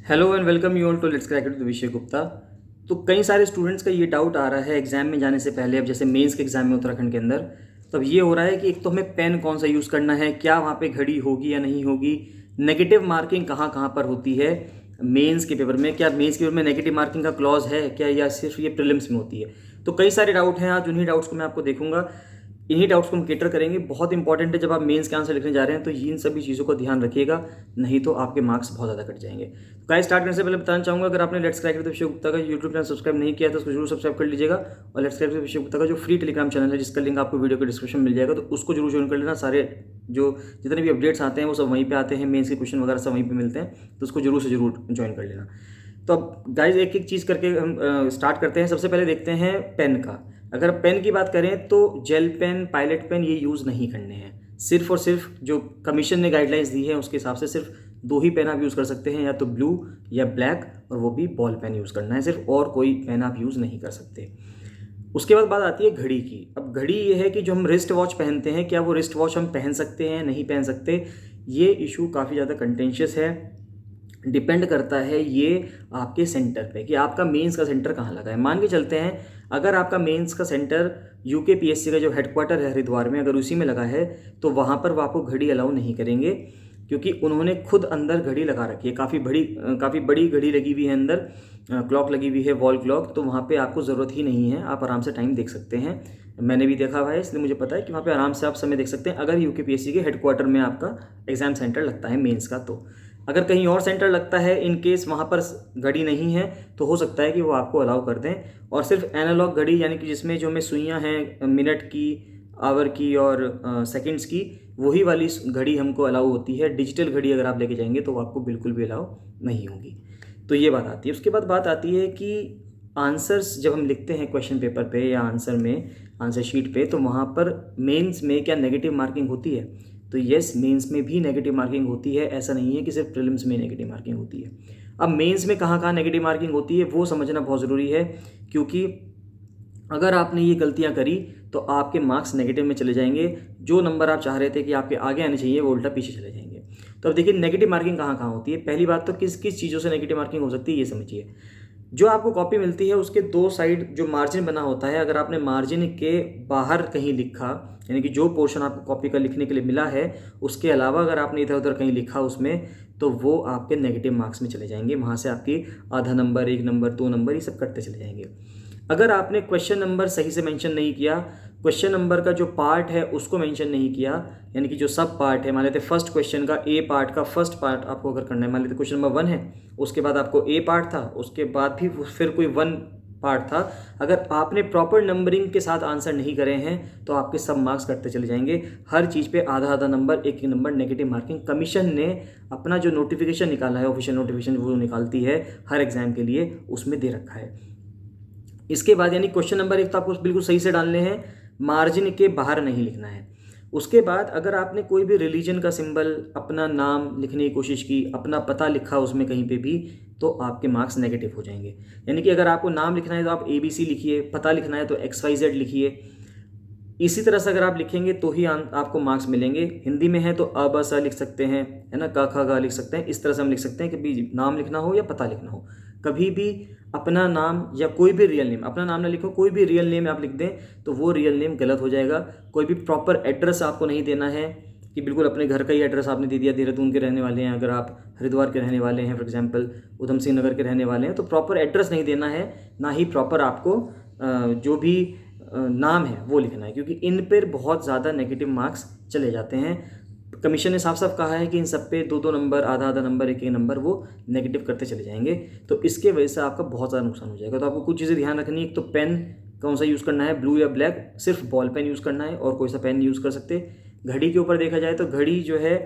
Hello and welcome you all to let's crack it with Vishay Gupta. तो कई सारे students का ये डाउट आ रहा है एग्जाम में जाने से पहले। अब जैसे मेंस के एग्जाम में उत्तराखंड के अंदर, तो अब ये हो रहा है कि एक तो हमें पेन कौन सा यूज़ करना है, क्या वहाँ पे घड़ी होगी या नहीं होगी, नेगेटिव मार्किंग कहाँ कहाँ पर होती है मेंस के पेपर में, क्या मेंस के पेपर में नेगेटिव मार्किंग का क्लॉज है क्या, या सिर्फ ये प्रीलिम्स में होती है। तो कई सारे डाउट हैं, आज उन्हीं डाउट्स को मैं आपको देखूंगा, इन्हीं डाउट्स को हम कैटर करेंगे। बहुत इंपॉर्टेंट है, जब आप मेंस के आंसर लिखने जा रहे हैं तो इन सभी चीज़ों को ध्यान रखिएगा, नहीं तो आपके मार्क्स बहुत ज़्यादा कट जाएंगे। तो गाइस, स्टार्ट करने से पहले बताना चाहूँगा, अगर आपने let's crack with Vishay Gupta का यूट्यूब चैनल सब्सक्राइब नहीं किया तो उसको जरूर सब्सक्राइब कर लीजिएगा। और let's crack with Vishay Gupta का जो फ्री टेलीग्राम चैनल है, जिसका लिंक आपको वीडियो के डिस्क्रिप्शन में मिल जाएगा, तो उसको जरूर ज्वाइन कर लेना। सारे जो जितने भी अपडेट्स आते हैं वो सब वहीं पर आते हैं, मेंस के क्वेश्चन वगैरह सब वहीं पर मिलते हैं, तो उसको जरूर से जरूर ज्वाइन कर लेना। तो अब गाइज एक एक चीज़ करके हम स्टार्ट करते हैं। सबसे पहले देखते हैं पेन का। अगर पेन की बात करें तो जेल पेन, पायलट पेन ये यूज़ नहीं करने हैं। सिर्फ और सिर्फ जो कमीशन ने गाइडलाइंस दी है उसके हिसाब से सिर्फ दो ही पेन आप यूज़ कर सकते हैं, या तो ब्लू या ब्लैक, और वो भी बॉल पेन यूज़ करना है सिर्फ, और कोई पेन आप यूज़ नहीं कर सकते। उसके बाद बात आती है घड़ी की। अब घड़ी ये है कि जो हम रिस्ट वॉच पहनते हैं, क्या वो रिस्ट वॉच हम पहन सकते हैं, नहीं पहन सकते। ये इशू काफ़ी ज़्यादा कंटेंशियस है। डिपेंड करता है ये आपके सेंटर पे कि आपका मेंस का सेंटर कहाँ लगा है। मान के चलते हैं, अगर आपका मेंस का सेंटर यूकेपीएससी का जो हेडक्वार्टर है हरिद्वार में, अगर उसी में लगा है, तो वहाँ पर वो आपको घड़ी अलाउ नहीं करेंगे, क्योंकि उन्होंने खुद अंदर घड़ी लगा रखी है। काफ़ी बड़ी घड़ी लगी हुई है अंदर, क्लॉक लगी हुई है, वॉल क्लॉक। तो वहाँ पे आपको ज़रूरत ही नहीं है, आप आराम से टाइम देख सकते हैं। मैंने भी देखा हुआ है, इसलिए मुझे पता है कि वहाँ पे आराम से आप समय देख सकते हैं, अगर यूकेपीएससी के हेडक्वार्टर में आपका एग्जाम सेंटर लगता है मेंस का। तो अगर कहीं और सेंटर लगता है, इन केस वहाँ पर घड़ी नहीं है, तो हो सकता है कि वो आपको अलाउ कर दें। और सिर्फ एनालॉग घड़ी, यानी कि जिसमें जो हमें सुइयाँ हैं मिनट की, आवर की और सेकंड्स की, वही वाली घड़ी हमको अलाउ होती है। डिजिटल घड़ी अगर आप लेके जाएंगे तो वो आपको बिल्कुल भी अलाउ नहीं होगी। तो ये बात आती है। उसके बाद बात आती है कि आंसर्स जब हम लिखते हैं क्वेश्चन पेपर पे या आंसर शीट पे, तो वहाँ पर मेंस में क्या नेगेटिव मार्किंग होती है? तो यस, मेंस में भी नेगेटिव मार्किंग होती है। ऐसा नहीं है कि सिर्फ प्रीलिम्स में नेगेटिव मार्किंग होती है। अब मेंस में कहाँ कहाँ नेगेटिव मार्किंग होती है वो समझना बहुत ज़रूरी है, क्योंकि अगर आपने ये गलतियाँ करी तो आपके मार्क्स नेगेटिव में चले जाएंगे। जो नंबर आप चाह रहे थे कि आपके आगे आने चाहिए, वो उल्टा पीछे चले जाएंगे। तो अब देखिए नेगेटिव मार्किंग कहाँ कहाँ होती है। पहली बात तो किस किस चीज़ों से नेगेटिव मार्किंग हो सकती है ये समझिए। जो आपको कॉपी मिलती है उसके दो साइड जो मार्जिन बना होता है, अगर आपने मार्जिन के बाहर कहीं लिखा, यानी कि जो पोर्शन आपको कॉपी का लिखने के लिए मिला है उसके अलावा अगर आपने इधर उधर कहीं लिखा उसमें, तो वो आपके नेगेटिव मार्क्स में चले जाएंगे। वहाँ से आपकी आधा नंबर, एक नंबर, दो नंबर, ये सब कटते चले जाएंगे। अगर आपने क्वेश्चन नंबर सही से मेंशन नहीं किया, क्वेश्चन नंबर का जो पार्ट है उसको मेंशन नहीं किया, यानी कि जो सब पार्ट है, मान लेते फर्स्ट क्वेश्चन का ए पार्ट का फर्स्ट पार्ट आपको अगर करना है, मान लेते क्वेश्चन नंबर 1 है, उसके बाद आपको ए पार्ट था, उसके बाद भी फिर कोई 1 पार्ट था, अगर आपने प्रॉपर नंबरिंग के साथ आंसर नहीं करे हैं तो आपके सब मार्क्स कटते चले जाएंगे। हर चीज़ पे आधा आधा नंबर, एक एक नंबर नेगेटिव मार्किंग। कमीशन ने अपना जो नोटिफिकेशन निकाला है, ऑफिशियल नोटिफिकेशन वो निकालती है हर एग्जाम के लिए, उसमें दे रखा है। इसके बाद यानी क्वेश्चन नंबर 1 तो आपको बिल्कुल सही से डालने हैं, मार्जिन के बाहर नहीं लिखना है। उसके बाद अगर आपने कोई भी रिलीजन का सिंबल, अपना नाम लिखने की कोशिश की, अपना पता लिखा उसमें कहीं पे भी, तो आपके मार्क्स नेगेटिव हो जाएंगे। यानी कि अगर आपको नाम लिखना है तो आप ABC लिखिए, पता लिखना है तो XYZ लिखिए। इसी तरह से अगर आप लिखेंगे तो ही आपको मार्क्स मिलेंगे। हिंदी में है तो अ ब स लिख सकते हैं, है ना, क ख ग लिख सकते हैं। इस तरह से हम लिख सकते हैं कि भी नाम लिखना हो या पता लिखना हो, कभी भी अपना नाम या कोई भी रियल नेम, अपना नाम ना लिखो, कोई भी रियल नेम आप लिख दें तो वो रियल नेम गलत हो जाएगा। कोई भी प्रॉपर एड्रेस आपको नहीं देना है कि बिल्कुल अपने घर का ही एड्रेस आपने दे दिया, देहरादून के रहने वाले हैं, अगर आप हरिद्वार के रहने वाले हैं, फॉर एग्जांपल उधम सिंह नगर के रहने वाले हैं, तो प्रॉपर एड्रेस नहीं देना है, ना ही प्रॉपर आपको जो भी नाम है वो लिखना है, क्योंकि इन पर बहुत ज़्यादा नेगेटिव मार्क्स चले जाते हैं। कमीशन ने साफ साफ कहा है कि इन सब पे दो दो नंबर, आधा आधा नंबर, एक एक नंबर वो नेगेटिव करते चले जाएंगे। तो इसके वजह से आपका बहुत ज़्यादा नुकसान हो जाएगा। तो आपको कुछ चीज़ें ध्यान रखनी है। एक तो पेन कौन सा यूज़ करना है, ब्लू या ब्लैक, सिर्फ बॉल पेन यूज़ करना है और कोई सा पेन यूज़ कर सकते। घड़ी के ऊपर देखा जाए तो घड़ी जो है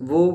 वो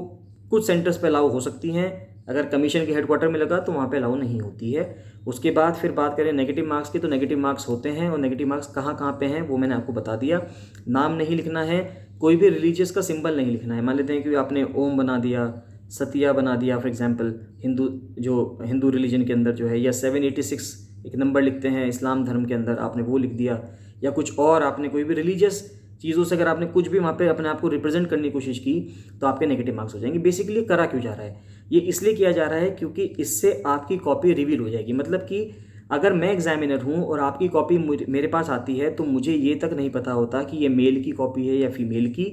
कुछ सेंटर्स पे अलाउ हो सकती हैं, अगर कमीशन के हेडक्वार्टर में लगा तो वहाँ पे अलाउ नहीं होती है। उसके बाद फिर बात करें नेगेटिव मार्क्स की, तो नेगेटिव मार्क्स होते हैं, और नेगेटिव मार्क्स कहाँ कहाँ पे हैं वो मैंने आपको बता दिया। नाम नहीं लिखना है, कोई भी रिलीजियस का सिंबल नहीं लिखना है। मान लेते हैं कि आपने ओम बना दिया, सतिया बना दिया, फॉर एग्जांपल हिंदू रिलीजन के अंदर जो है, या 786 एक नंबर लिखते हैं इस्लाम धर्म के अंदर, आपने वो लिख दिया, या कुछ और आपने कोई भी रिलीजियस चीज़ों से अगर आपने कुछ भी वहाँ पे अपने आप को रिप्रेजेंट करने की कोशिश की तो आपके नेगेटिव मार्क्स हो जाएंगे। बेसिकली करा क्यों जा रहा है, ये इसलिए किया जा रहा है क्योंकि इससे आपकी कॉपी रिवील हो जाएगी। मतलब कि अगर मैं एग्जामिनर हूँ और आपकी कॉपी मेरे पास आती है तो मुझे ये तक नहीं पता होता कि ये मेल की कॉपी है या फीमेल की,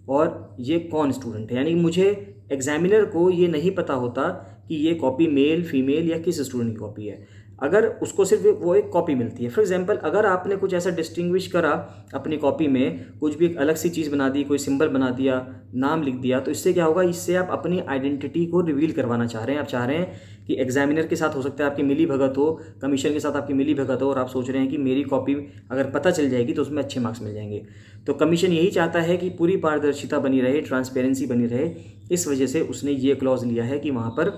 और ये कौन स्टूडेंट है। यानी मुझे एग्जामिनर को ये नहीं पता होता कि ये कॉपी मेल फीमेल या किस स्टूडेंट की कॉपी है। अगर उसको सिर्फ वो एक कॉपी मिलती है, फॉर एग्जांपल अगर आपने कुछ ऐसा डिस्टिंग्विश करा अपनी कॉपी में, कुछ भी एक अलग सी चीज़ बना दी, कोई सिंबल बना दिया, नाम लिख दिया, तो इससे क्या होगा, इससे आप अपनी आइडेंटिटी को रिवील करवाना चाह रहे हैं। आप चाह रहे हैं कि एग्जामिनर के साथ हो सकता है आपकी मिली भगत हो, कमीशन के साथ आपकी मिली भगत हो, और आप सोच रहे हैं कि मेरी कॉपी अगर पता चल जाएगी तो उसमें अच्छे मार्क्स मिल जाएंगे। तो कमीशन यही चाहता है कि पूरी पारदर्शिता बनी रहे, ट्रांसपेरेंसी बनी रहे। इस वजह से उसने ये क्लॉज लिया है कि वहाँ पर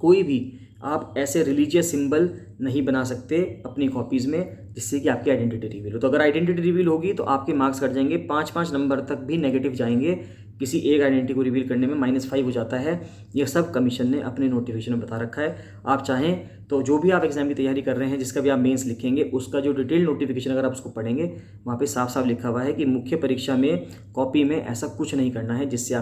कोई भी आप ऐसे रिलीजियस सिंबल नहीं बना सकते अपनी कॉपीज़ में जिससे कि आपकी आइडेंटिटी रिवील हो। तो अगर आइडेंटिटी रिवील होगी तो आपके मार्क्स कट जाएंगे, 5-5 नंबर तक भी नेगेटिव जाएंगे। किसी एक आइडेंटिटी को रिवील करने में -5 हो जाता है। यह सब कमीशन ने अपने नोटिफिकेशन में बता रखा है। आप चाहें तो जो भी आप एग्जाम की तैयारी कर रहे हैं, जिसका भी आप मेंस लिखेंगे, उसका जो डिटेल नोटिफिकेशन अगर आप उसको पढ़ेंगे, वहाँ पे साफ साफ लिखा हुआ है कि मुख्य परीक्षा में कॉपी में ऐसा कुछ नहीं करना है जिससे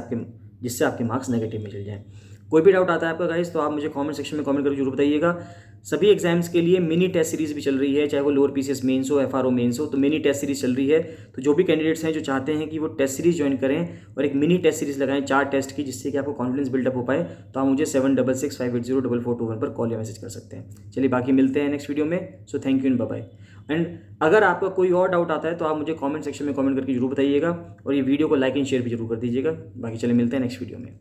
आपके मार्क्स नेगेटिव में चल जाएँ। कोई भी डाउट आता है आपका गाइस तो आप मुझे कमेंट सेक्शन में कमेंट करके जरूर बताइएगा। सभी एग्जाम्स के लिए मिनी टेस्ट सीरीज भी चल रही है, चाहे वो लोअर पीसीएस मेंस हो, एफआरओ मेंस हो, तो मिनी टेस्ट सीरीज चल रही है। तो जो भी कैंडिडेट्स हैं जो चाहते हैं कि वो टेस्ट सीरीज ज्वाइन करें और एक मिनी टेस्ट सीरीज लगाएं 4 टेस्ट की, जिससे कि आपको कॉन्फिडेंस बिल्डअप हो पाए, तो आप मुझे 7665804421 पर कॉल या मैसेज कर सकते हैं। चलिए बाकी मिलते हैं नेक्स्ट वीडियो में। So thank you and bye bye. And अगर आपका कोई और डाउट आता है तो आप मुझे कमेंट सेक्शन में कमेंट करके जरूर बताइएगा, और ये वीडियो को लाइक एंड शेयर भी जरूर कर दीजिएगा। बाकी चलिए मिलते हैं नेक्स्ट वीडियो में।